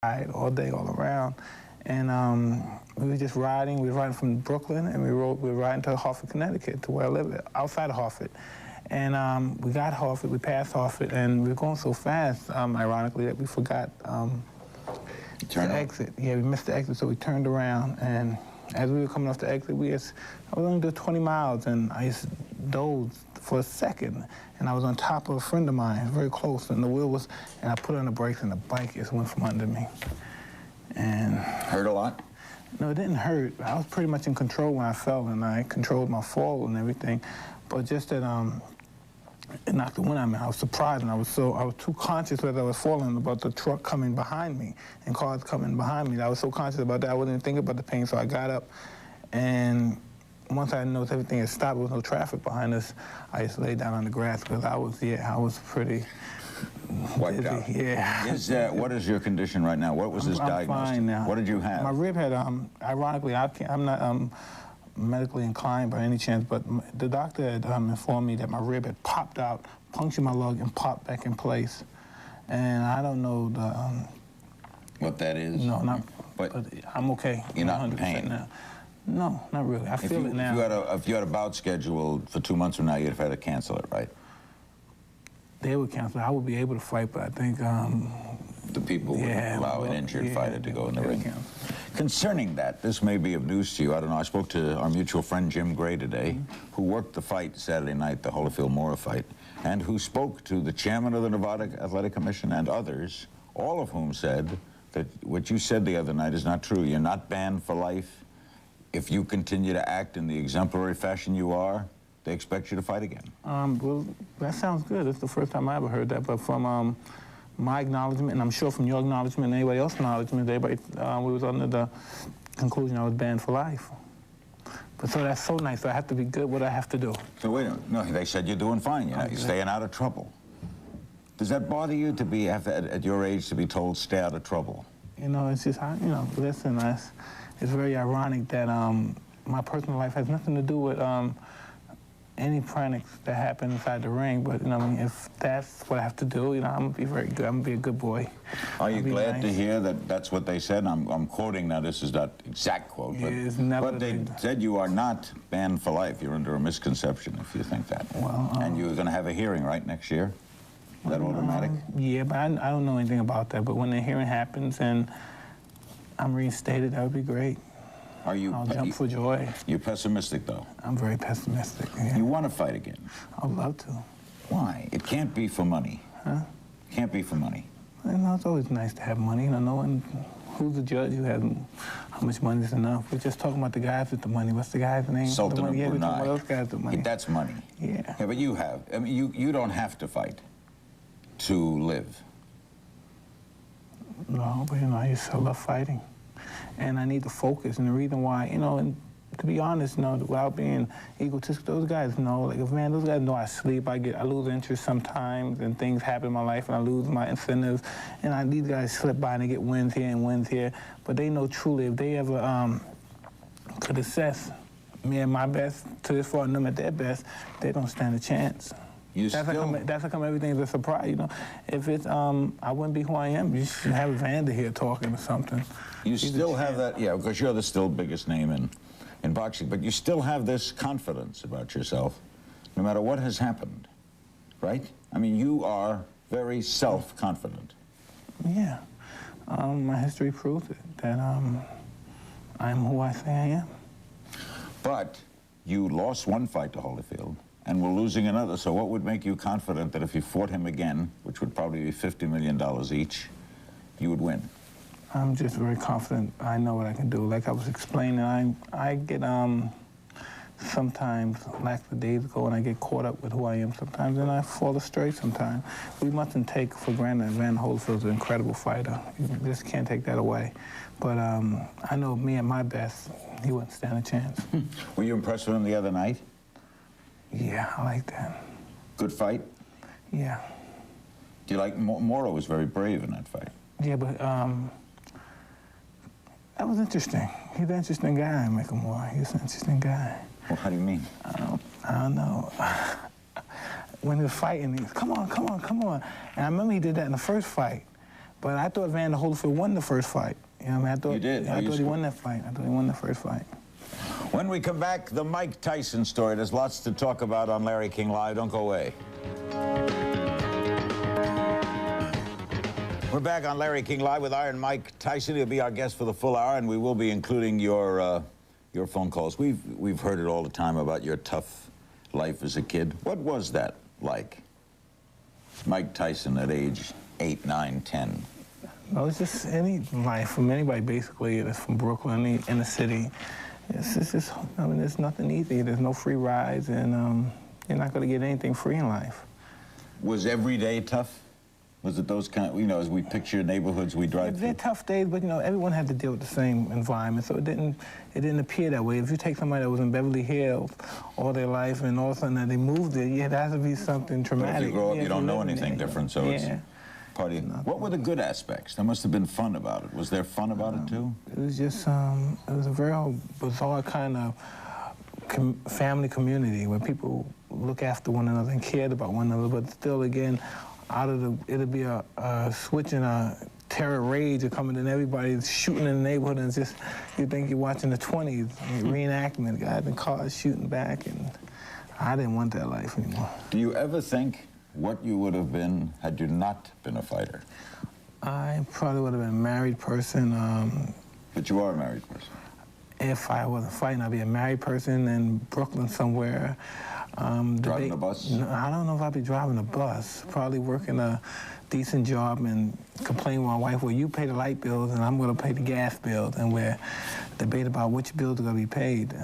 ride all day, all around. And we were just riding. We were riding from Brooklyn, and we were riding to Hartford, Connecticut, to where I live, outside of Hartford. And we got Hartford, we passed Hartford, and we were going so fast, ironically, that we forgot the exit. Yeah, we missed the exit, so we turned around, and as we were coming off the exit, I was only doing 20 miles, and I just dozed for a second, and I was on top of a friend of mine, very close, and the wheel was, and I put on the brakes, and the bike just went from under me. And hurt a lot? No, it didn't hurt. I was pretty much in control when I fell, and I controlled my fall and everything. But just that it knocked the wind out of me. I was surprised, and I was too conscious as I was falling about the truck coming behind me and cars coming behind me. I was so conscious about that, I wasn't even thinking about the pain. So I got up, and once I noticed everything had stopped, there was no traffic behind us, I just laid down on the grass because I was pretty wiped out. Yeah. What is your condition right now? What was this diagnosis? I'm fine now. What did you have? My rib had, ironically, I'm not medically inclined by any chance, but the doctor had informed me that my rib had popped out, punctured my lung, and popped back in place. And I don't know what that is? No, but I'm okay. You're not in pain? Now. No, not really. I feel it now. If you had a bout scheduled for 2 months from now, you'd have had to cancel it, right? They would cancel it. I would be able to fight, but I think the people would allow an injured fighter to go in the ring. Concerning that, this may be of news to you. I don't know. I spoke to our mutual friend Jim Gray today, who worked the fight Saturday night, the Holyfield-Mora fight, and who spoke to the chairman of the Nevada Athletic Commission and others, all of whom said that what you said the other night is not true. You're not banned for life. If you continue to act in the exemplary fashion you are, they expect you to fight again. Well, that sounds good. It's the first time I ever heard that, but from my acknowledgement, and I'm sure from your acknowledgement and anybody else's acknowledgement, everybody, we was under the conclusion I was banned for life. But so that's so nice. So I have to be good. What do I have to do? So wait a minute. No, they said you're doing fine. You're staying out of trouble. Does that bother you to be, at your age, to be told stay out of trouble? You know, it's just, listen, it's very ironic that my personal life has nothing to do with any pranks that happen inside the ring, but if that's what I have to do, I'm gonna be very good. I'm gonna be a good boy. Are you glad to hear that that's what they said? I'm quoting now. This is not exact quote, but they said you are not banned for life. You're under a misconception if you think that. Well, and you're going to have a hearing right next year. Is that automatic? Yeah, but I don't know anything about that. But when the hearing happens and I'm reinstated, that would be great. I'll jump for joy. You're pessimistic, though. I'm very pessimistic, yeah. You want to fight again? I'd love to. Why? It can't be for money. Huh? It can't be for money. It's always nice to have money. No one, who's the judge who has how much money is enough? We're just talking about the guys with the money. What's the guy's name? Sultan of Brunei. Yeah, we're talking about those guys with the money. That's money. Yeah. Yeah, but you have. I mean, you don't have to fight to live. No, but I love fighting. And I need to focus, and the reason why, and to be honest, without being egotistical, those guys know, those guys know I sleep, I lose interest sometimes, and things happen in my life, and I lose my incentives, and these guys slip by and they get wins here and wins here, but they know truly if they ever could assess me at my best to this far and them at their best, they don't stand a chance. That's how come everything's a surprise, If it's, I wouldn't be who I am. You should have Evander here talking or something. You still have that, yeah, because you're the still biggest name in boxing, but you still have this confidence about yourself, no matter what has happened, right? I mean, you are very self-confident. Yeah. My history proves it, that I'm who I say I am. But you lost one fight to Holyfield, and we're losing another, so what would make you confident that if you fought him again, which would probably be $50 million each, you would win? I'm just very confident I know what I can do. Like I was explaining, I get sometimes lackadaisical and I get caught up with who I am sometimes, and I fall astray sometimes. We mustn't take for granted Evander Holyfield's an incredible fighter. You just can't take that away. But I know me at my best, he wouldn't stand a chance. Were you impressed with him the other night? Yeah, I like that. Good fight? Yeah. Do you like, Mora was very brave in that fight. Yeah, but that was interesting. He's an interesting guy, Michael Moore. He's an interesting guy. Well, how do you mean? I don't know. When he was fighting, he was, come on, come on, come on. And I remember he did that in the first fight. But I thought Evander Holyfield won the first fight. You know what I mean? I thought, you did? I thought he won that fight. I thought he won the first fight. When we come back, the Mike Tyson story. There's lots to talk about on Larry King Live. Don't go away. We're back on Larry King Live with Iron Mike Tyson. He'll be our guest for the full hour, and we will be including your phone calls. We've heard it all the time about your tough life as a kid. What was that like? Mike Tyson at age 8, 9, 10. No, it's just any life from anybody basically that's from Brooklyn, in the city. It's just, I mean, there's nothing easy. There's no free rides, and you're not going to get anything free in life. Was every day tough? Was it those kind of, you know, as we picture neighborhoods we drive through? They're tough days, but, you know, everyone had to deal with the same environment, so it didn't appear that way. If you take somebody that was in Beverly Hills all their life and all of a sudden they moved there, yeah, that has to be something traumatic. But if you grow up, yeah, you don't know anything different, so it's party. What were the good aspects? There must have been fun about it. Was there fun about it, too? It was just, it was a very bizarre kind of family community where people look after one another and cared about one another, but still, again, it'll be a switch in a terror rage of coming and everybody's shooting in the neighborhood, and it's just, you think you're watching the 20s, reenactment, guys in cars shooting back, and I didn't want that life anymore. Do you ever think what you would have been had you not been a fighter? I probably would have been a married person. But you are a married person. If I wasn't fighting, I'd be a married person in Brooklyn somewhere. Driving a bus? No, I don't know if I'd be driving a bus. Probably working a decent job and complaining with my wife, well, you pay the light bills and I'm going to pay the gas bills, and we're debate about which bills are going to be paid.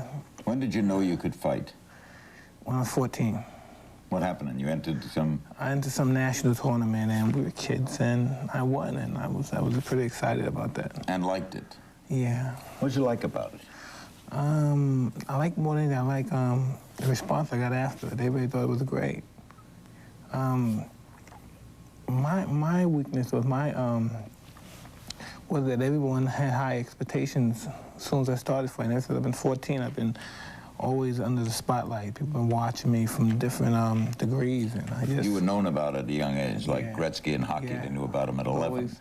When did you know you could fight? When I was 14. What happened? And you entered some... I entered some national tournament, and we were kids, and I won, and I was pretty excited about that. And liked it? Yeah. What did you like about it? I like more than anything, I like the response I got after it. Everybody thought it was great. My weakness was was that everyone had high expectations as soon as I started fighting. Ever since I've been 14, I've been always under the spotlight. People been watching me from different degrees, and I just... You were known about at a young age, like Gretzky in hockey. They knew about him at 11.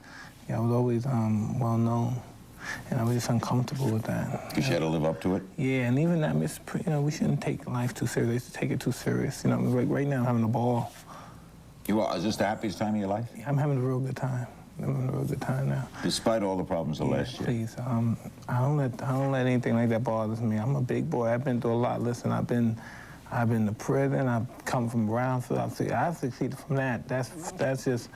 I was always well known, and I was just uncomfortable with that. Because you had to live up to it? Yeah, and even that, you know, we shouldn't take life too serious. They used to take it too serious. You know, right now I'm having a ball. Is this the happiest time of your life? Yeah, I'm having a real good time. I'm having a real good time now. Despite all the problems of last year? Please, I don't let anything like that bother me. I'm a big boy. I've been through a lot. Listen, I've been to prison. I've come from Brownsville. I've succeeded from that. That's just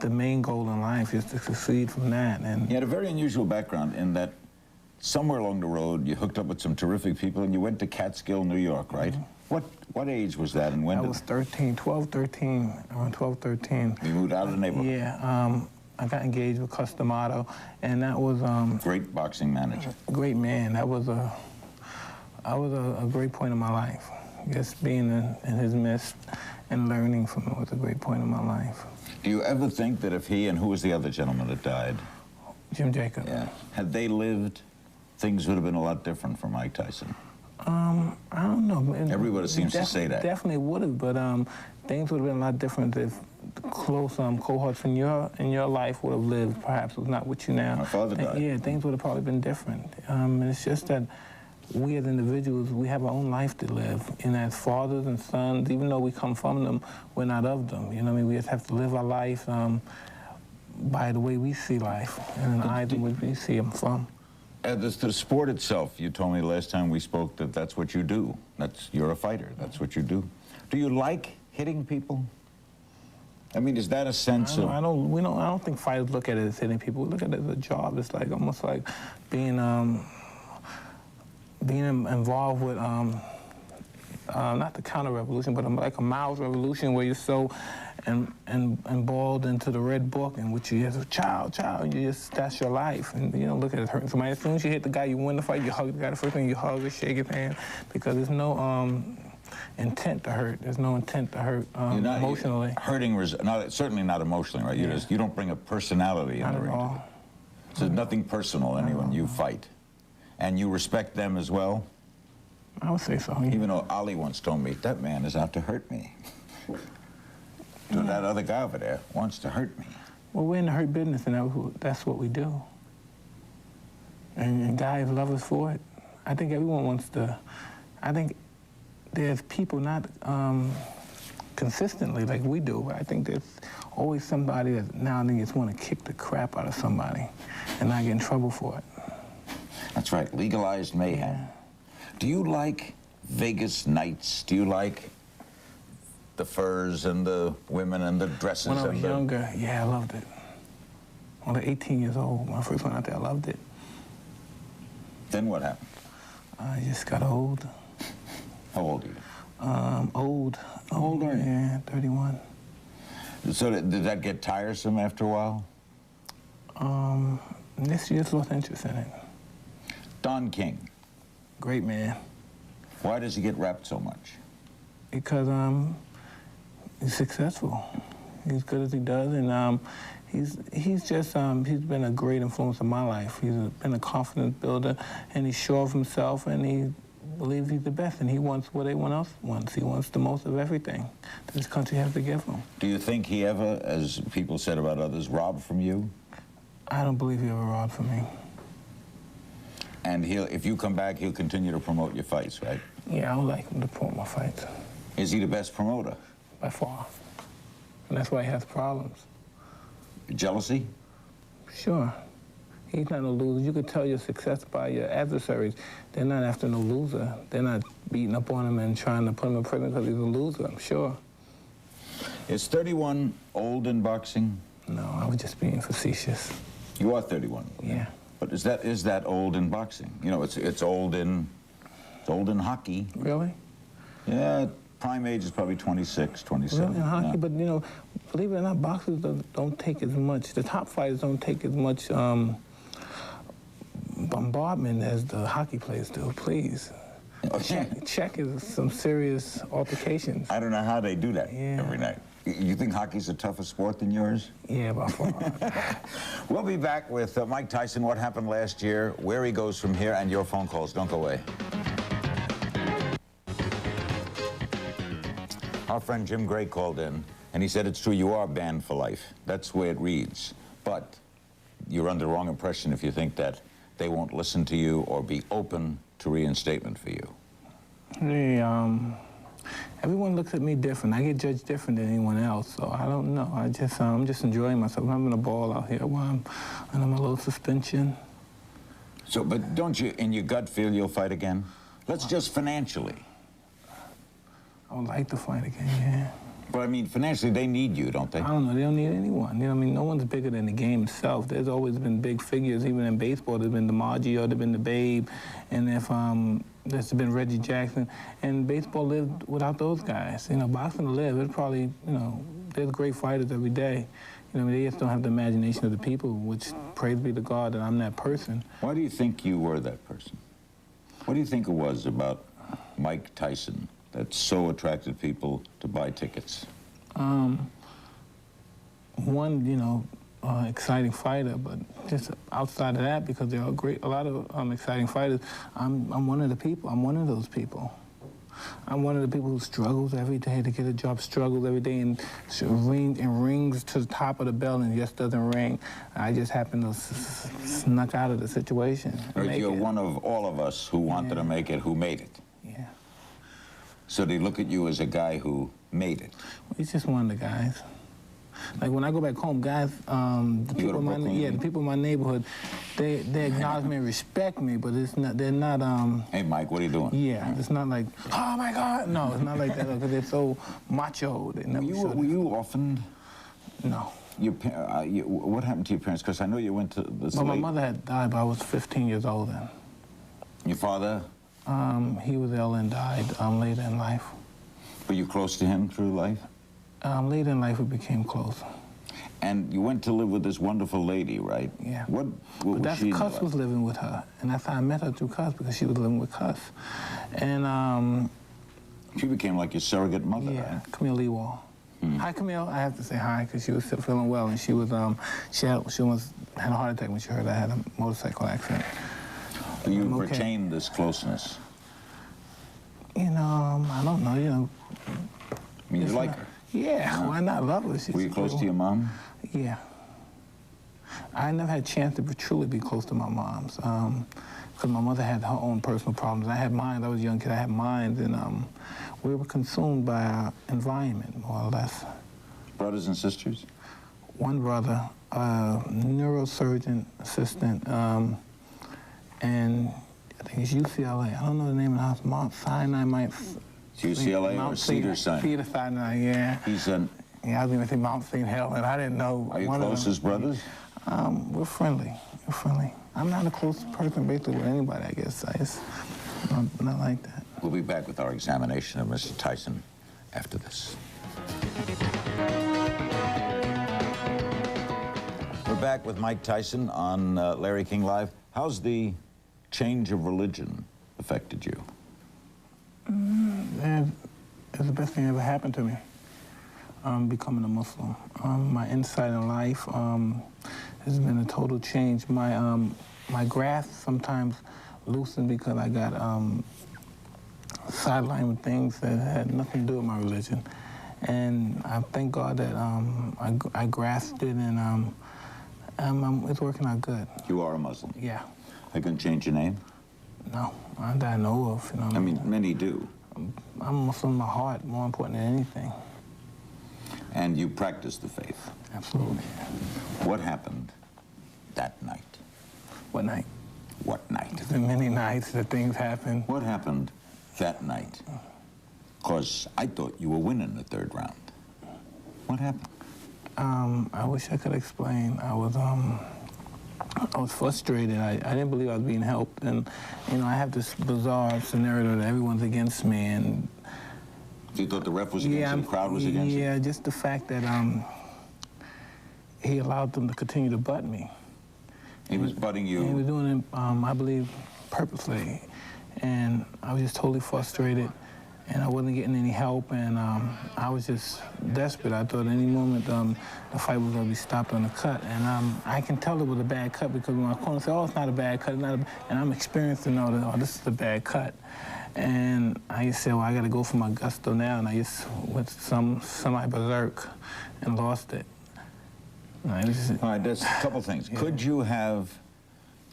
the main goal in life, is to succeed from that. And you had a very unusual background in that somewhere along the road you hooked up with some terrific people and you went to Catskill, New York, right? Mm-hmm. What age was that, and when? I was 13, 12, 13, around 12, 13. You moved out of the neighborhood? Yeah, I got engaged with Customato, and that was... Great boxing manager. Great man. That was a great point in my life. Just being in his midst and learning from him was a great point in my life. Do you ever think that if he, and who was the other gentleman that died? Jim Jacobs. Yeah. Had they lived, things would have been a lot different for Mike Tyson. I don't know. Everybody seems to say that. Definitely would have, but things would have been a lot different if the close cohorts in your life would have lived. Perhaps it was not with you now. My father died. Yeah, things would have probably been different. And it's just that we as individuals, we have our own life to live. And as fathers and sons, even though we come from them, we're not of them. You know what I mean? We just have to live our life by the way we see life and the eyes in which we see them from. The sport itself, you told me last time we spoke that that's what you do. You're a fighter. That's what you do. Do you like hitting people? I mean, is that a sense of... I don't think fighters look at it as hitting people. We look at it as a job. It's like almost like being involved with not the counter-revolution, but like a Mao's revolution, where you're so emballed into the red book, in which you as a child, that's your life, and you don't look at it hurting somebody. As soon as you hit the guy, you win the fight, you hug the guy. The first thing you hug or shake his hand, because there's no intent to hurt. There's no intent to hurt emotionally. Certainly not emotionally, right? Yeah. You don't bring a personality in the ring. Not at all. So there's nothing personal, anyone. You fight. And you respect them as well? I would say so. Yeah. Even though Ali once told me, that man is out to hurt me. So that other guy over there wants to hurt me. Well, we're in the hurt business, and that's what we do. And guys love us for it. I think everyone wants to. I think there's people not consistently like we do. I think there's always somebody that now and then just want to kick the crap out of somebody and not get in trouble for it. That's right, legalized mayhem. Yeah. Do you like Vegas nights? Do you like the furs and the women and the dresses? When I was younger, yeah, I loved it. When I was 18 years old, when I first went out there, I loved it. Then what happened? I just got old. How old are you? Old. How old are you? Yeah, 31. So did that get tiresome after a while? This year's lost interest in it. Don King. Great man. Why does he get rapped so much? Because he's successful. He's good as he does, and he's been a great influence in my life. He's been a confidence builder, and he's sure of himself, and he believes he's the best, and he wants what everyone else wants. He wants the most of everything that this country has to give him. Do you think he ever, as people said about others, robbed from you? I don't believe he ever robbed from me. And if you come back, he'll continue to promote your fights, right? Yeah, I would like him to promote my fights. Is he the best promoter? By far. And that's why he has problems. Jealousy? Sure. He's not a loser. You could tell your success by your adversaries. They're not after no loser. They're not beating up on him and trying to put him in prison because he's a loser, I'm sure. Is 31 old in boxing? No, I was just being facetious. You are 31? Yeah. But is that old in boxing? You know, it's old in hockey. Really? Yeah, prime age is probably 26, 27. Really, in hockey? Yeah. But, you know, believe it or not, boxers don't take as much, the top fighters don't take as much bombardment as the hockey players do, please. Check is some serious altercations. I don't know how they do that every night. You think hockey's a tougher sport than yours? Yeah, by far. We'll be back with Mike Tyson, what happened last year, where he goes from here, and your phone calls. Don't go away. Our friend Jim Gray called in, and he said it's true, you are banned for life. That's the way it reads. But you're under the wrong impression if you think that they won't listen to you or be open to reinstatement for you. Hey, everyone looks at me different. I get judged different than anyone else, so I don't know. I'm just enjoying myself. I'm having a ball out here while I'm under my little suspension. So, but don't you, in your gut, feel you'll fight again? Let's just financially. I would like to fight again, yeah. But I mean, financially, they need you, don't they? I don't know. They don't need anyone. You know, I mean, no one's bigger than the game itself. There's always been big figures, even in baseball. There's been DiMaggio, there's been the Babe, and if there's been Reggie Jackson. And baseball lived without those guys. You know, boxing lived. It probably, you know, there's great fighters every day. You know, they just don't have the imagination of the people, which praise be to God that I'm that person. Why do you think you were that person? What do you think it was about Mike Tyson that so attracted people to buy tickets? One, you know, exciting fighter, but just outside of that, because there are a lot of exciting fighters, I'm one of the people. I'm one of those people. I'm one of the people who struggles every day to get a job, struggles every day, and rings to the top of the bell and just doesn't ring. I just happen to snuck out of the situation. Right, you're one of all of us who wanted to make it, who made it. Yeah. So they look at you as a guy who made it. He's just one of the guys. Like when I go back home, guys, the people in my neighborhood, they acknowledge me and respect me, but it's not. They're not. Hey, Mike, what are you doing? Yeah, it's not like, oh my God, no, it's not like that because they're so macho. They never Were you often? No. What happened to your parents? Because I know you went to the. Well, my mother had died, but I was 15 years old then. Your father? He was ill and died later in life. Were you close to him through life? Later in life, we became close. And you went to live with this wonderful lady, right? Yeah. What but was she? Cuss was living with her, and that's how I met her, through Cuss, because she was living with Cuss. And she became like your surrogate mother. Yeah, right? Camille Lewall. Hi, Camille. I have to say hi because she was still feeling well, and she almost had a heart attack when she heard I had a motorcycle accident. You retained this closeness. You know, I don't know. You know. I mean, you like her. Yeah, why not love her? Were you close to your mom? Yeah. I never had a chance to truly be close to my mom's, because my mother had her own personal problems. I had mine. I was a young kid. I had mine, and we were consumed by our environment, more or less. Brothers and sisters? One brother, neurosurgeon assistant, and I think it's UCLA. I don't know the name of the house. Mount Sinai might. UCLA or Cedars-Sinai? Cedars-Sinai, yeah. He's an. Yeah, I was going to say Mount St. Helens. I didn't know. Are you close as brothers? We're friendly. We're friendly. I'm not a close person basically with anybody, I guess. I just not like that. We'll be back with our examination of Mr. Tyson after this. We're back with Mike Tyson on Larry King Live. How's the change of religion affected you? It's the best thing that ever happened to me, becoming a Muslim. My insight in life has been a total change. My grasp sometimes loosened because I got sidelined with things that had nothing to do with my religion. And I thank God that I grasped it, and it's working out good. You are a Muslim? Yeah. Are you going to change your name? No, that I know of. You know, I mean, many do. I'm a Muslim in my heart, more important than anything. And you practice the faith? Absolutely. What happened that night? What night? What night? There's been many nights that things happen. What happened that night? Because I thought you were winning the third round. What happened? I wish I could explain. I was frustrated. I didn't believe I was being helped. And, you know, I have this bizarre scenario that everyone's against me. And you thought the ref was against you, the crowd was against you? Yeah, just the fact that he allowed them to continue to butt me. He was butting you? He was doing it, I believe, purposely. And I was just totally frustrated, and I wasn't getting any help, and I was just desperate. I thought any moment the fight was going to be stopped on the cut. And I can tell it was a bad cut because when my opponent said, oh, it's not a bad cut, it's not a, and I'm experienced to know that, oh, this is a bad cut. And I just said, well, I got to go for my gusto now, and I just went semi-berserk and lost it. All right, there's a couple things. Yeah. Could you have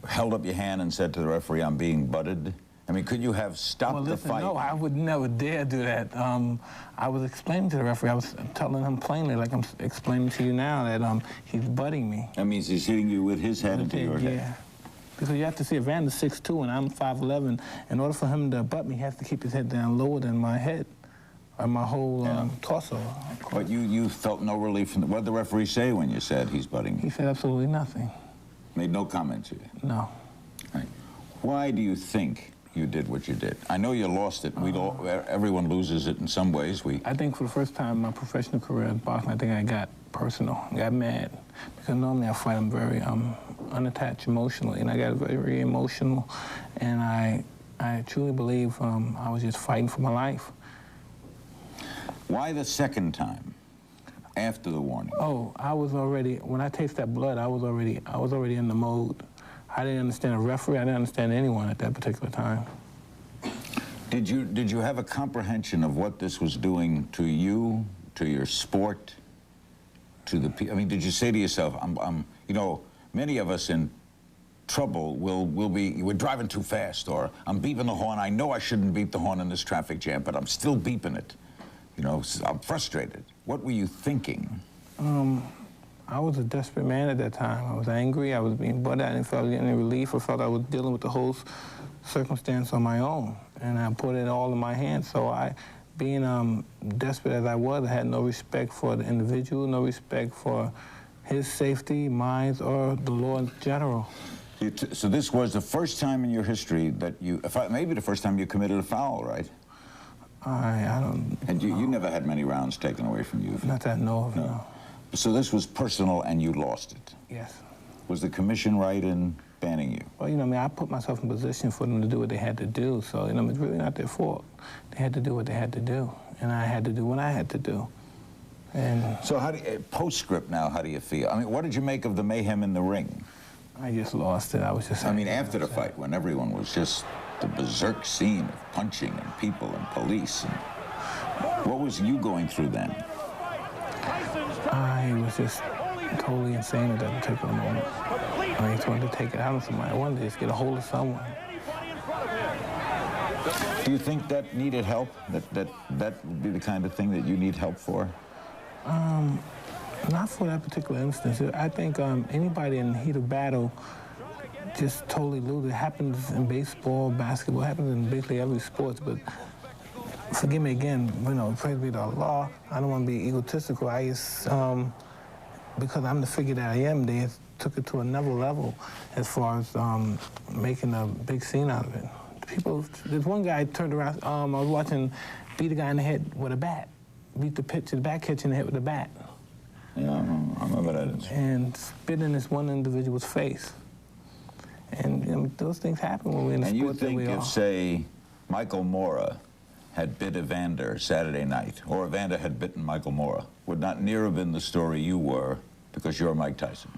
held up your hand and said to the referee, I'm being butted? I mean, could you have stopped the fight? No, I would never dare do that. I was explaining to the referee, I was telling him plainly, like I'm explaining to you now, that he's butting me. That means he's hitting you with his head into your head? Yeah. Because you have to see, Evander's 6'2", and I'm 5'11". In order for him to butt me, he has to keep his head down lower than my head, or my whole torso. But you felt no relief from what did the referee say when you said he's butting you? He said absolutely nothing. Made no comment to you? No. Right. Why do you think you did what you did? I know you lost it. Everyone loses it in some ways. I think for the first time in my professional career in boxing, I think I got personal, got mad. Because normally I fight, I'm very unattached emotionally, and I got very emotional, and I truly believe I was just fighting for my life. Why the second time after the warning? Oh, I was already, when I tasted that blood, I was already in the mode. I didn't understand a referee. I didn't understand anyone at that particular time. Did you have a comprehension of what this was doing to you, to your sport, to the people? I mean, did you say to yourself, you know, many of us in trouble we're driving too fast, or I'm beeping the horn. I know I shouldn't beep the horn in this traffic jam, but I'm still beeping it. You know, I'm frustrated. What were you thinking? I was a desperate man at that time. I was angry. I was being butted. I didn't feel I was getting any relief. I felt I was dealing with the whole circumstance on my own, and I put it all in my hands. So being desperate as I was, I had no respect for the individual, no respect for his safety, mine, or the law in general. So this was the first time in your history that maybe the first time you committed a foul, right? I don't. And you never had many rounds taken away from you? Not that I know of, no. So this was personal, and you lost it? Yes. Was the commission right in banning you? Well, you know, I mean, I put myself in position for them to do what they had to do, so, you know, it's really not their fault. They had to do what they had to do, and I had to do what I had to do. And so postscript now, how do you feel? I mean, what did you make of the mayhem in the ring? I just lost it. I was just... I mean, after the fight, when everyone was just the berserk scene of punching and people and police, and what was you going through then? I was just totally insane at that particular moment. I just wanted to take it out of somebody. I wanted to just get a hold of someone. Do you think that needed help? That would be the kind of thing that you need help for? Not for that particular instance. I think anybody in the heat of battle just totally lose. It happens in baseball, basketball, it happens in basically every sport. But forgive me again, you know, praise be to Allah. I don't want to be egotistical. I just, because I'm the figure that I am, they took it to another level as far as making a big scene out of it. People, there's one guy turned around, I was watching, beat a guy in the head with a bat. Beat the pitcher, the back catcher in the head with a bat. Yeah, I remember that. And spit in this one individual's face. And you know, those things happen when we're in the sport that we are. And you think if, say, Michael Mora had bit Evander Saturday night, or Evander had bitten Michael Mora, would not near have been the story you were because you're Mike Tyson?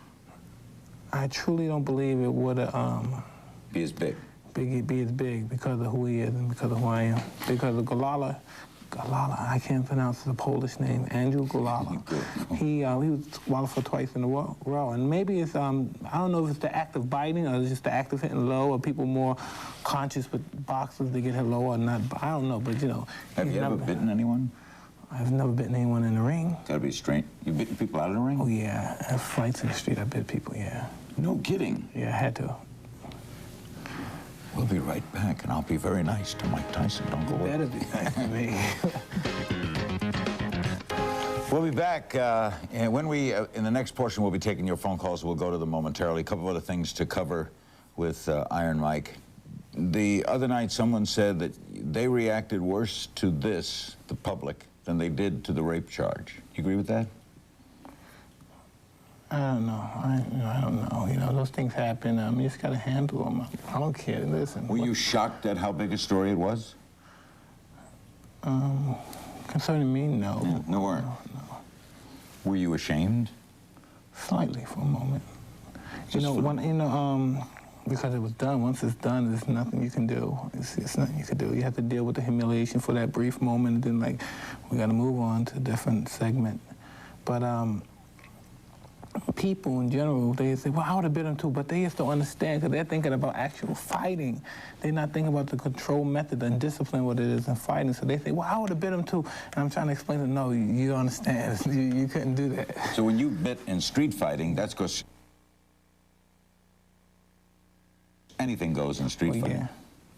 I truly don't believe it would be as big. Be as big because of who he is and because of who I am. Because of Galala, I can't pronounce the Polish name, Andrew Galala. He was qualified twice in a row. And maybe it's, I don't know if it's the act of biting or it's just the act of hitting low, or people more conscious with boxers, they get hit low or not. I don't know, but you know. Have you ever bitten anyone? I've never bitten anyone in the ring. Gotta be straight. You bitten people out of the ring? Oh yeah, I have fights in the street, I bit people, yeah. No kidding? Yeah, I had to. We'll be right back, and I'll be very nice to Mike Tyson. Don't go away. Better be nice to me. We'll be back, and when we, in the next portion, we'll be taking your phone calls. We'll go to them momentarily. A couple of other things to cover with Iron Mike. The other night, someone said that they reacted worse to this, the public, than they did to the rape charge. You agree with that? I don't know. I don't know. You know, those things happen. You just got to handle them. I don't care. Listen. Were you shocked at how big a story it was? Concerning me, no. Yeah, no, weren't. No. Were you ashamed? Slightly for a moment. Just because it was done. Once it's done, there's nothing you can do. It's nothing you can do. You have to deal with the humiliation for that brief moment, and then, like, we got to move on to a different segment. But, people in general, they say, well, I would have bit him too, but they just don't understand because they're thinking about actual fighting. They're not thinking about the control method and discipline, what it is in fighting. So they say, well, I would have bit him too. And I'm trying to explain to them, no, you don't understand. You couldn't do that. So when you bit in street fighting, that's because anything goes in street fighting. Yeah.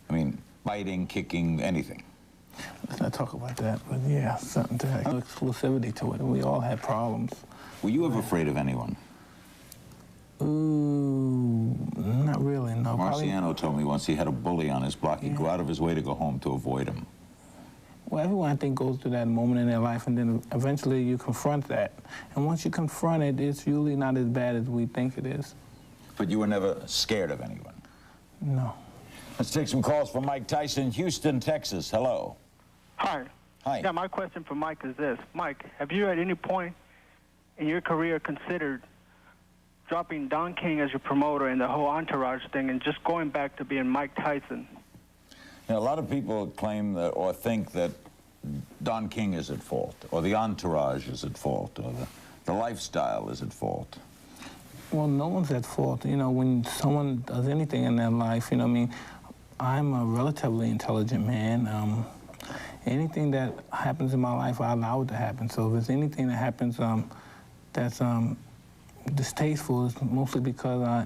I mean, biting, kicking, anything. Let's not talk about that, but yeah, something to have exclusivity to it. And we all had problems. Were you ever afraid of anyone? Ooh, not really, no. Marciano told me once he had a bully on his block, he'd go out of his way to go home to avoid him. Well, everyone, I think, goes through that moment in their life, and then eventually you confront that. And once you confront it, it's usually not as bad as we think it is. But you were never scared of anyone? No. Let's take some calls from Mike Tyson, Houston, Texas. Hello. Hi. Hi. Yeah, my question for Mike is this. Mike, have you at any point in your career considered dropping Don King as your promoter and the whole entourage thing and just going back to being Mike Tyson? Now, a lot of people claim that or think that Don King is at fault, or the entourage is at fault, or the lifestyle is at fault. Well, no one's at fault. You know, when someone does anything in their life, you know, I mean, I'm a relatively intelligent man. Anything that happens in my life, I allow it to happen. So if there's anything that happens that's distasteful, it's mostly because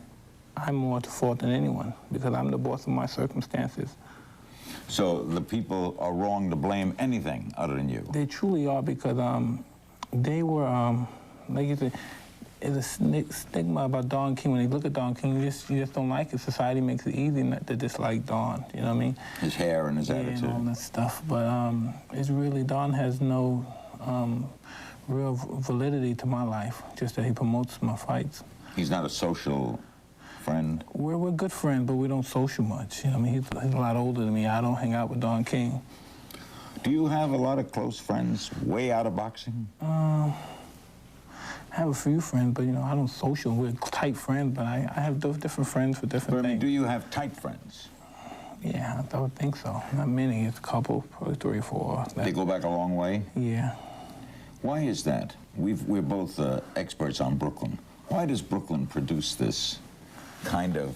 I'm more at fault than anyone, because I'm the boss of my circumstances. So the people are wrong to blame anything other than you? They truly are, because they were, like you said, there's a stigma about Don King. When you look at Don King, you just don't like it. Society makes it easy not to dislike Don, you know what I mean? His hair and his attitude. And all that stuff. But it's really, Don has no real validity to my life, just that he promotes my fights. He's not a social friend? We're good friends, but we don't social much. You know, I mean, he's a lot older than me. I don't hang out with Don King. Do you have a lot of close friends way out of boxing? I have a few friends, but, you know, I don't social. We're tight friends, but I have different friends for different things. Do you have tight friends? Yeah, I would think so. Not many. It's a couple, probably 3 or 4. They go back a long way? Yeah. Why is that? We're both experts on Brooklyn. Why does Brooklyn produce this kind of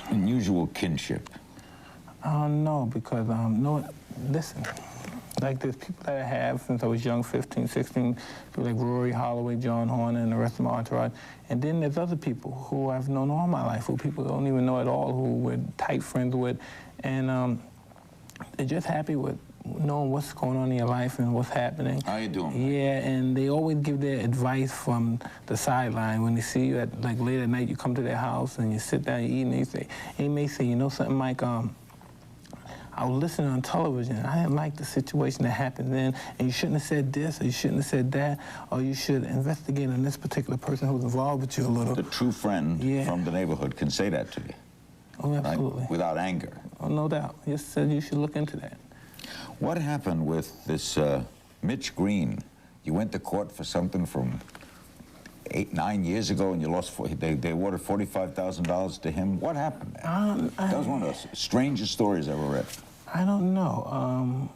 unusual kinship? I don't know, because, no, listen, like there's people that I have since I was young, 15, 16, people like Rory Holloway, John Horner, and the rest of my entourage. And then there's other people who I've known all my life, who people don't even know at all, who we're tight friends with. And they're just happy with knowing what's going on in your life and what's happening. How you doing? Yeah, and they always give their advice from the sideline. When they see you at, like, late at night, you come to their house and you sit down, you eat, and they may say, you know something, Mike, I was listening on television. I didn't like the situation that happened then, and you shouldn't have said this, or you shouldn't have said that, or you should investigate on this particular person who's involved with you a little. The true friend from the neighborhood can say that to you. Oh, absolutely. Right? Without anger. Oh, no doubt. Just said you should look into that. What happened with this Mitch Green? You went to court for something from 8, 9 years ago, and you lost. They awarded $45,000 to him. What happened? That was one of the strangest stories I ever read. I don't know.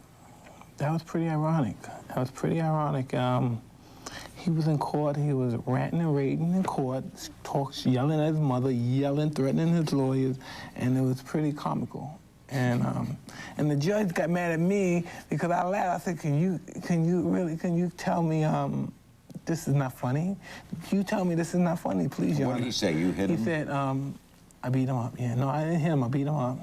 That was pretty ironic. He was in court. He was ranting and raving in court, yelling at his mother, threatening his lawyers, and it was pretty comical. And the judge got mad at me because I laughed. I said, can you tell me this is not funny? Can you tell me this is not funny, please, Your Honor? What did he say? You hit him? He said, I beat him up. Yeah, no, I didn't hit him. I beat him up.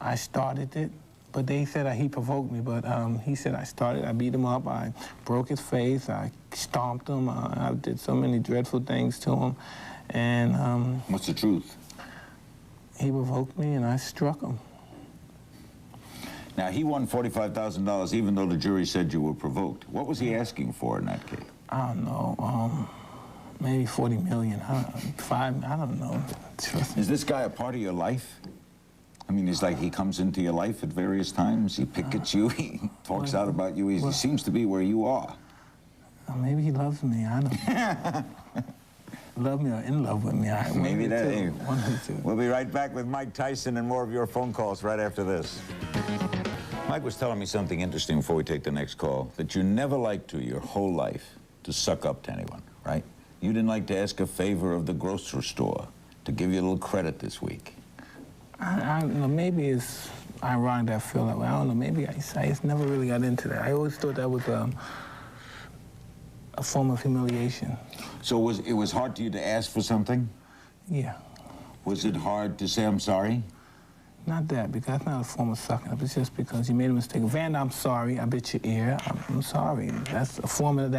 I started it, but they said he provoked me. But he said I started. I beat him up. I broke his face. I stomped him. I did so many dreadful things to him. And what's the truth? He provoked me, and I struck him. Now, he won $45,000 even though the jury said you were provoked. What was he asking for in that case? I don't know. Maybe 40 million. I don't know. Is this guy a part of your life? I mean, it's like he comes into your life at various times. He pickets you. He talks out about you. He seems to be where you are. Maybe he loves me. I don't know. Love me or in love with me. Maybe that. We'll be right back with Mike Tyson and more of your phone calls right after this. Mike was telling me something interesting before we take the next call, that you never liked to your whole life to suck up to anyone, right? You didn't like to ask a favor of the grocery store to give you a little credit this week. I don't know, maybe it's ironic that I feel that way. I don't know, maybe I just never really got into that. I always thought that was a form of humiliation. So it was hard to you to ask for something? Yeah. Was it hard to say I'm sorry? Not that, because that's not a form of sucking up. It's just because you made a mistake. Vanda, I'm sorry. I bit your ear. I'm sorry. That's a form of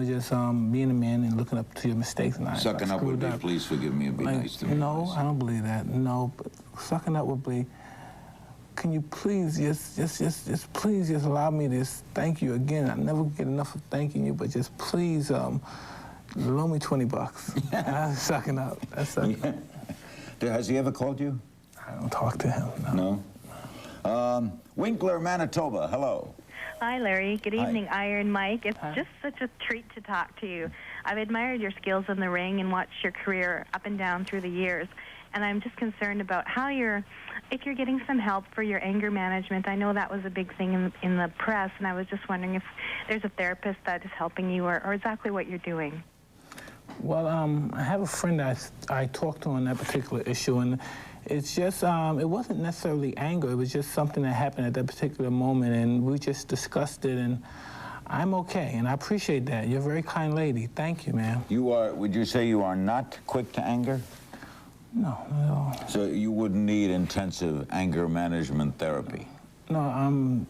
just being a man and looking up to your mistakes. And sucking up would be, please forgive me and be nice to me. No, please. I don't believe that. No, but sucking up would be, can you please please just allow me to thank you again? I never get enough of thanking you, but just please loan me $20. That's sucking up. That's sucking up. Has he ever called you? I don't talk to him, no. No? Winkler, Manitoba, hello. Hi, Larry. Good evening, Hi. Iron Mike. It's just such a treat to talk to you. I've admired your skills in the ring and watched your career up and down through the years. And I'm just concerned about if you're getting some help for your anger management. I know that was a big thing in the press, and I was just wondering if there's a therapist that is helping you or exactly what you're doing. Well, I have a friend that I talked to on that particular issue, and it's just, it wasn't necessarily anger. It was just something that happened at that particular moment, and we just discussed it, and I'm okay, and I appreciate that. You're a very kind lady. Thank you, ma'am. Would you say you are not quick to anger? No, not at all. So you wouldn't need intensive anger management therapy? No, on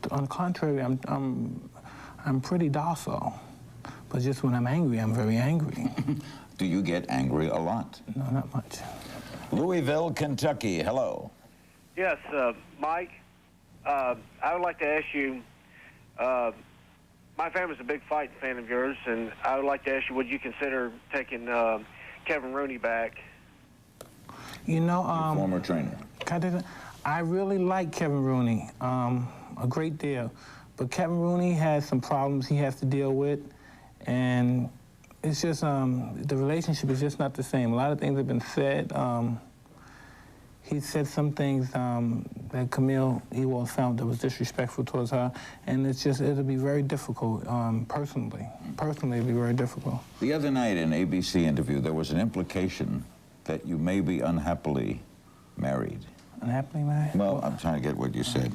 the contrary, I'm pretty docile. But just when I'm angry, I'm very angry. Do you get angry a lot? No, not much. Louisville, Kentucky, hello. Yes, Mike, I would like to ask you, my family's a big fight fan of yours, and I would like to ask you, would you consider taking Kevin Rooney back? You know, your former trainer. I really like Kevin Rooney a great deal, but Kevin Rooney has some problems he has to deal with, and it's just the relationship is just not the same. A lot of things have been said. he said some things that Camille Ewald found that was disrespectful towards her, and it'll be very difficult, personally. Personally, it'll be very difficult. The other night in an ABC interview, there was an implication that you may be unhappily married. Unhappily married? Well, I'm trying to get what you said.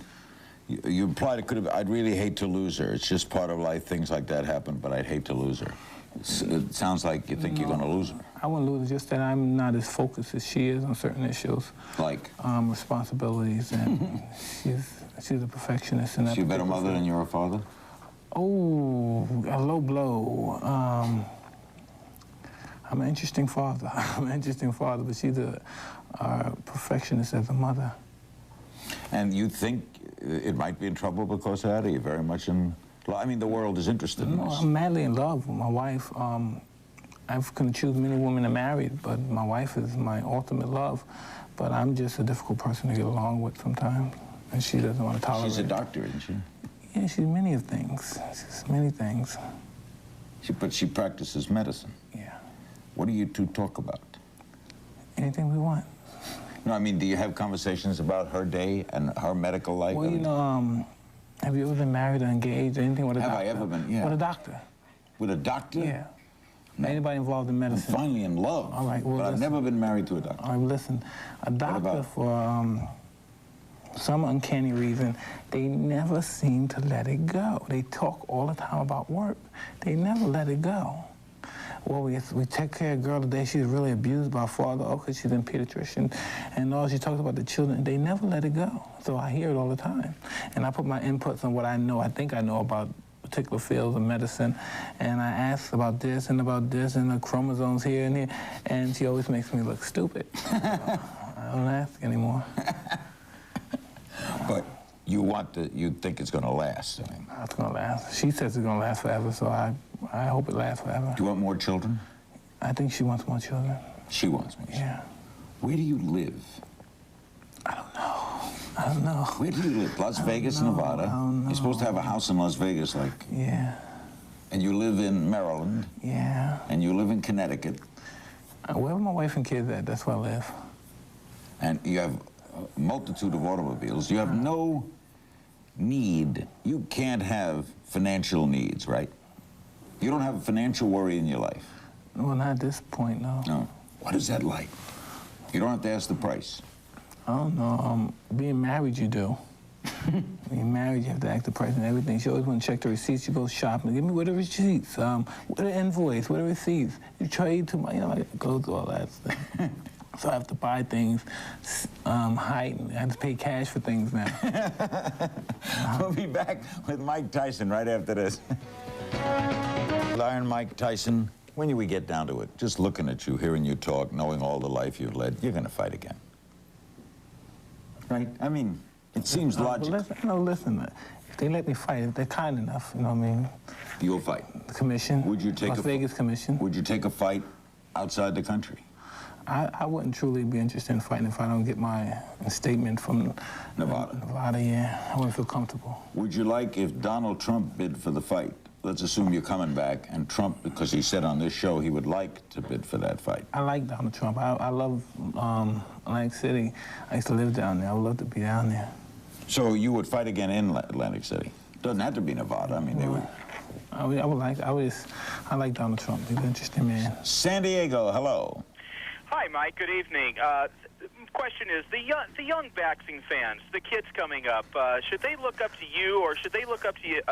You implied it could have, I'd really hate to lose her. It's just part of life, things like that happen, but I'd hate to lose her. It sounds like you think you're going to lose her. I wouldn't lose her, just that I'm not as focused as she is on certain issues. Like? Responsibilities, and she's a perfectionist. In that she a better mother than you're a father? Oh, a low blow. I'm an interesting father. I'm an interesting father, but she's a perfectionist as a mother. And you think it might be in trouble because of that? Are you very much in... I mean, the world is interested in this. I'm madly in love with my wife. I can choose many women to marry, but my wife is my ultimate love. But I'm just a difficult person to get along with sometimes, and she doesn't want to tolerate it. She's a doctor, isn't she? Yeah, she's many of things. She's many things. But she practices medicine. Yeah. What do you two talk about? Anything we want. No, I mean, do you have conversations about her day and her medical life? Well, you know, have you ever been married or engaged or anything with a doctor? Have I ever been? Yeah. With a doctor? With a doctor? Yeah. No. Anybody involved in medicine? I'm finally in love. All right, well, but I've never been married to a doctor. All right, listen. A doctor, for some uncanny reason, they never seem to let it go. They talk all the time about work. They never let it go. Well, we take care of a girl today. She's really abused by her father. Oh, because she's a pediatrician. And all she talks about the children. They never let it go. So I hear it all the time. And I put my inputs on what I know, I think I know about particular fields of medicine. And I ask about this and the chromosomes here and here. And she always makes me look stupid. So I don't ask anymore. But you think it's going to last? I mean. It's going to last. She says it's going to last forever, so I hope it lasts forever. Do you want more children? I think she wants more children. She wants more children? Yeah. Where do you live? I don't know. I don't know. Where do you live? Las Vegas, Nevada? I don't know. You're supposed to have a house in Las Vegas, like... Yeah. And you live in Maryland? Yeah. And you live in Connecticut? Wherever my wife and kids at, that's where I live. And you have a multitude of automobiles. You have no need. You can't have financial needs, right? You don't have a financial worry in your life? Well, not at this point, no. No. What is that like? You don't have to ask the price. I don't know. Being married, you do. Being married, you have to ask the price and everything. She always want to check the receipts. You go shopping. Give me where the receipts, where the invoice, where the receipts. You trade too much, you know, like, go through all that stuff. So I have to buy things, hide, and I have to pay cash for things now. We'll be back with Mike Tyson right after this. Iron Mike Tyson, when we get down to it, just looking at you, hearing you talk, knowing all the life you've led, you're going to fight again. Right? I mean, it seems logical. Listen, if they let me fight, if they're kind enough, you know what I mean? You'll fight? The commission. Would you take Las Vegas commission. Would you take a fight outside the country? I wouldn't truly be interested in fighting if I don't get my statement from Nevada. Nevada, yeah. I wouldn't feel comfortable. Would you like if Donald Trump bid for the fight? Let's assume you're coming back, and Trump, because he said on this show he would like to bid for that fight. I like Donald Trump. I love Atlantic City. I used to live down there. I would love to be down there. So you would fight again in Atlantic City? Doesn't have to be Nevada. I mean, they would. I like Donald Trump. He's an interesting man. San Diego, hello. Hi, Mike. Good evening. Question is, the young boxing fans, the kids coming up, should they look up to you, or should they look up to you,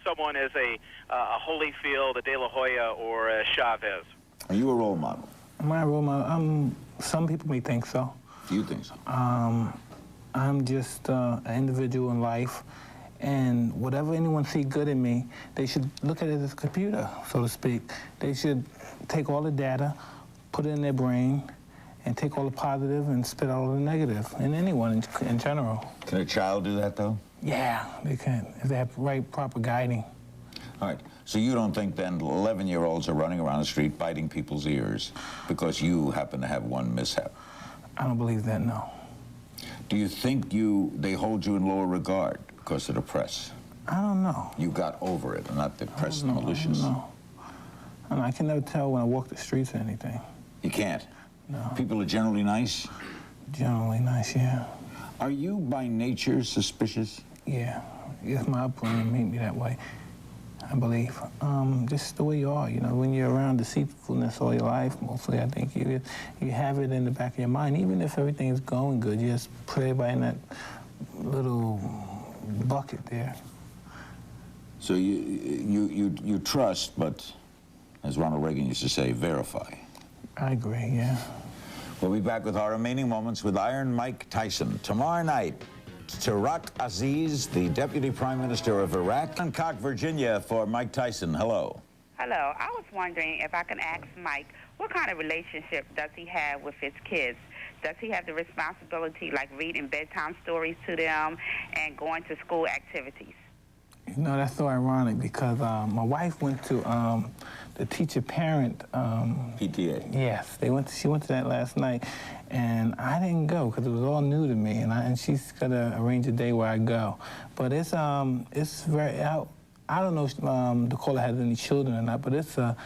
someone as a Holyfield, a De La Hoya, or a Chavez? Are you a role model? Am I a role model? Some people may think so. Do you think so? I'm just an individual in life, and whatever anyone see good in me, they should look at it as a computer, so to speak. They should take all the data, put it in their brain, and take all the positive and spit out all the negative, and anyone in general. Can a child do that, though? Yeah, they can, if they have proper guiding. All right, so you don't think then 11-year-olds are running around the street biting people's ears because you happen to have one mishap? I don't believe that, no. Do you think they hold you in lower regard because of the press? I don't know. You got over it, and not the press and malicious? I can never tell when I walk the streets or anything. You can't? No. People are generally nice? Generally nice, yeah. Are you by nature suspicious? Yeah, it's my upbringing made me that way, I believe. Just the way you are, you know, when you're around deceitfulness all your life, mostly I think you have it in the back of your mind. Even if everything is going good, you just put everybody in that little bucket there. So you trust, but as Ronald Reagan used to say, verify. I agree, yeah. We'll be back with our remaining moments with Iron Mike Tyson. Tomorrow night, Tariq Aziz, the Deputy Prime Minister of Iraq. Hancock, Virginia, for Mike Tyson. Hello. Hello. I was wondering if I can ask Mike, what kind of relationship does he have with his kids? Does he have the responsibility, like reading bedtime stories to them and going to school activities? You know, that's so ironic because my wife went to the teacher-parent... PTA. Yes, she went to that last night, and I didn't go because it was all new to me, and she's got to arrange a day where I go. But it's very... I don't know if Dakota has any children or not, but it's a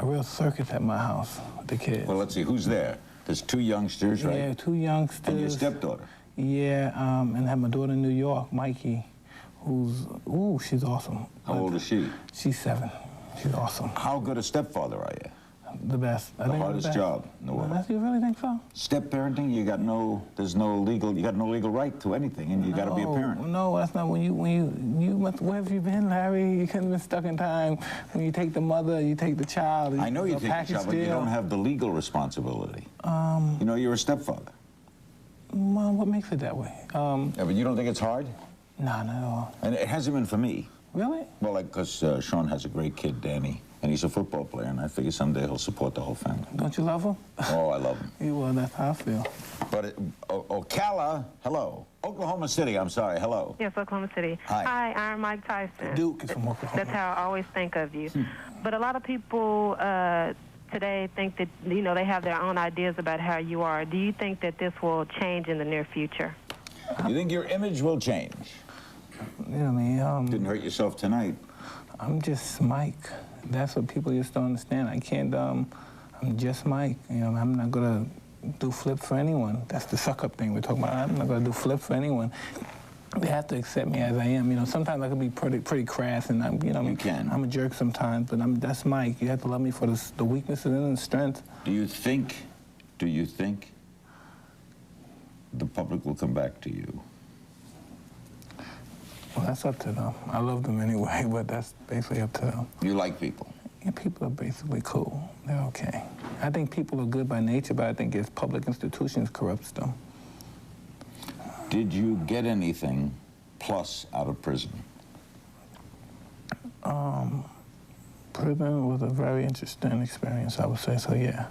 real circus at my house with the kids. Well, let's see, who's there? There's 2 youngsters, right? Yeah, 2 youngsters. And your stepdaughter? Yeah, and I have my daughter in New York, Mikey, who's, she's awesome. How old is she? She's 7. She's awesome. How good a stepfather are you? The best. The hardest job in the world. You really think so? Step parenting, you got no legal right to anything, and you got to be a parent. No, that's not where have you been, Larry? You couldn't have been stuck in time. When you take the mother, you take the child. I know you take the child, but you don't have the legal responsibility. You know, you're a stepfather. Well, what makes it that way? Yeah, but you don't think it's hard? No, not at all. And it hasn't been for me. Really? Well, like, because Sean has a great kid, Danny, and he's a football player, and I figure someday he'll support the whole family. Don't you love him? Oh, I love him. Yeah, well, that's how I feel. But, Ocala, hello. Oklahoma City, I'm sorry, hello. Yes, Oklahoma City. Hi. I'm Mike Tyson. Duke is from Oklahoma. That's how I always think of you. But a lot of people today think that, you know, they have their own ideas about how you are. Do you think that this will change in the near future? You think your image will change? You know what I mean? Didn't hurt yourself tonight. I'm just Mike. That's what people just don't understand. I can't, I'm just Mike. You know, I'm not gonna do flip for anyone. That's the suck-up thing we're talking about. I'm not gonna do flip for anyone. They have to accept me as I am. You know, sometimes I can be pretty crass, and I'm a jerk sometimes. But that's Mike. You have to love me for the weaknesses and the strength. Do you think the public will come back to you? Well, that's up to them. I love them anyway, but that's basically up to them. You like people? Yeah, people are basically cool. They're okay. I think people are good by nature, but I think it's public institutions corrupts them. Did you get anything plus out of prison? Prison was a very interesting experience, I would say, so yeah.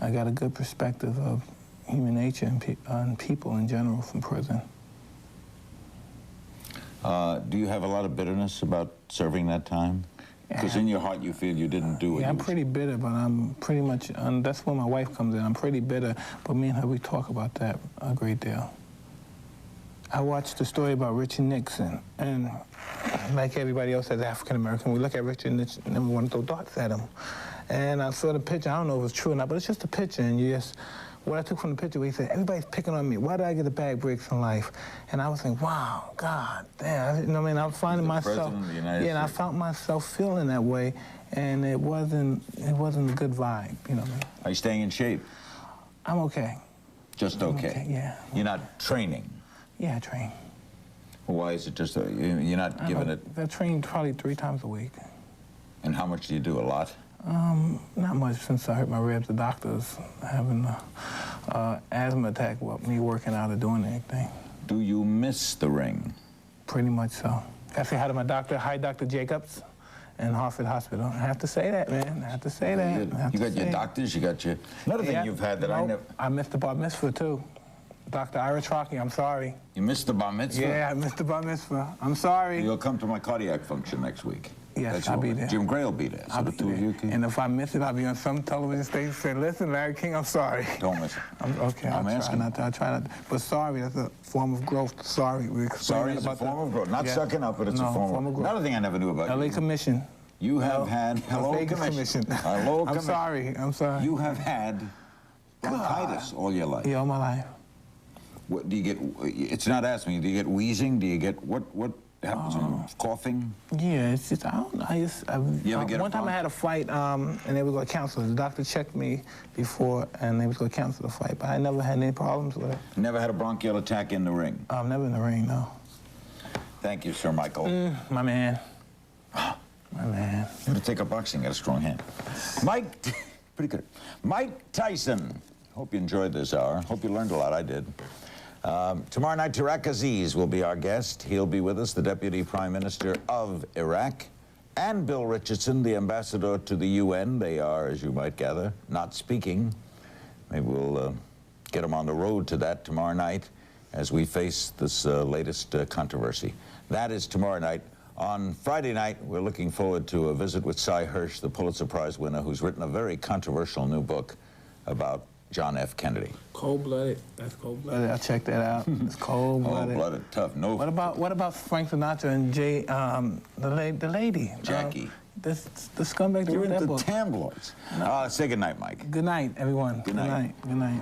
I got a good perspective of human nature and people in general from prison. Do you have a lot of bitterness about serving that time? Because in your heart you feel you didn't do it. Yeah, I'm pretty bitter, but I'm pretty much, that's when my wife comes in. I'm pretty bitter, but me and her, we talk about that a great deal. I watched the story about Richard Nixon, and like everybody else as African-American, we look at Richard Nixon and we want to throw darts at him. And I saw the picture, I don't know if it's true or not, but it's just a picture, and you just, what I took from the picture, he said, everybody's picking on me. Why did I get the bad breaks in life? And I was like, wow, God, damn. You know what I mean? I'm finding myself, and I found myself feeling that way, and it wasn't a good vibe, you know what I mean? Are you staying in shape? I'm okay. Just okay? Yeah. You're not training? Yeah, I train. Why is it just, you're not giving it? I train probably 3 times a week. And how much do you do, a lot? Not much since I hurt my ribs. The doctor's having an asthma attack with me working out or doing anything. Do you miss the ring? Pretty much so. I say hi to my doctor. Hi, Dr. Jacobs in Hartford Hospital. I have to say that, man. I have to say that. You got your doctors, you got your... Another thing you've had that I never... I missed the bar mitzvah, too. Dr. Ira Trocki, I'm sorry. You missed the bar mitzvah? Yeah, I missed the bar mitzvah. I'm sorry. You'll come to my cardiac function next week. Yes, I'll be there. Jim Gray will be there. So the 2 of you can... And if I miss it, I'll be on some television station saying, listen, Larry King, I'm sorry. Don't miss it. Okay, I'll try not to. But sorry, that's a form of growth. Sorry. Sorry is a form of growth. Not sucking up, but it's a form of growth. Another thing I never knew about you. LA Commission. You have had... Hello, Commission. Hello, Commission. I'm sorry. You have had Bronchitis all your life? Yeah, all my life. What do you get? It's not asking you. Do you get wheezing? Do you get what happens? Coughing? Yeah, it's just I don't know. You ever get one time I had a fight, and they were going to cancel it. The doctor checked me before, and they was going to cancel the fight. But I never had any problems with it. Never had a bronchial attack in the ring? Never in the ring, no. Thank you, Sir Michael. My man. My man. You have to take up boxing. Got a strong hand. Mike, pretty good. Mike Tyson. Hope you enjoyed this hour. Hope you learned a lot. I did. Tomorrow night, Tarek Aziz will be our guest. He'll be with us, the Deputy Prime Minister of Iraq, and Bill Richardson, the ambassador to the UN. They are, as you might gather, not speaking. Maybe we'll get them on the road to that tomorrow night as we face this latest controversy. That is tomorrow night. On Friday night, we're looking forward to a visit with Cy Hirsch, the Pulitzer Prize winner, who's written a very controversial new book about John F. Kennedy. Cold-blooded. That's cold-blooded. I checked that out. It's cold-blooded. Cold-blooded, tough. No. What about Frank Sinatra and the lady? Jackie. The scumbag. You're into tabloids. No. Say good night, Mike. Good night, everyone. Good night. Good night.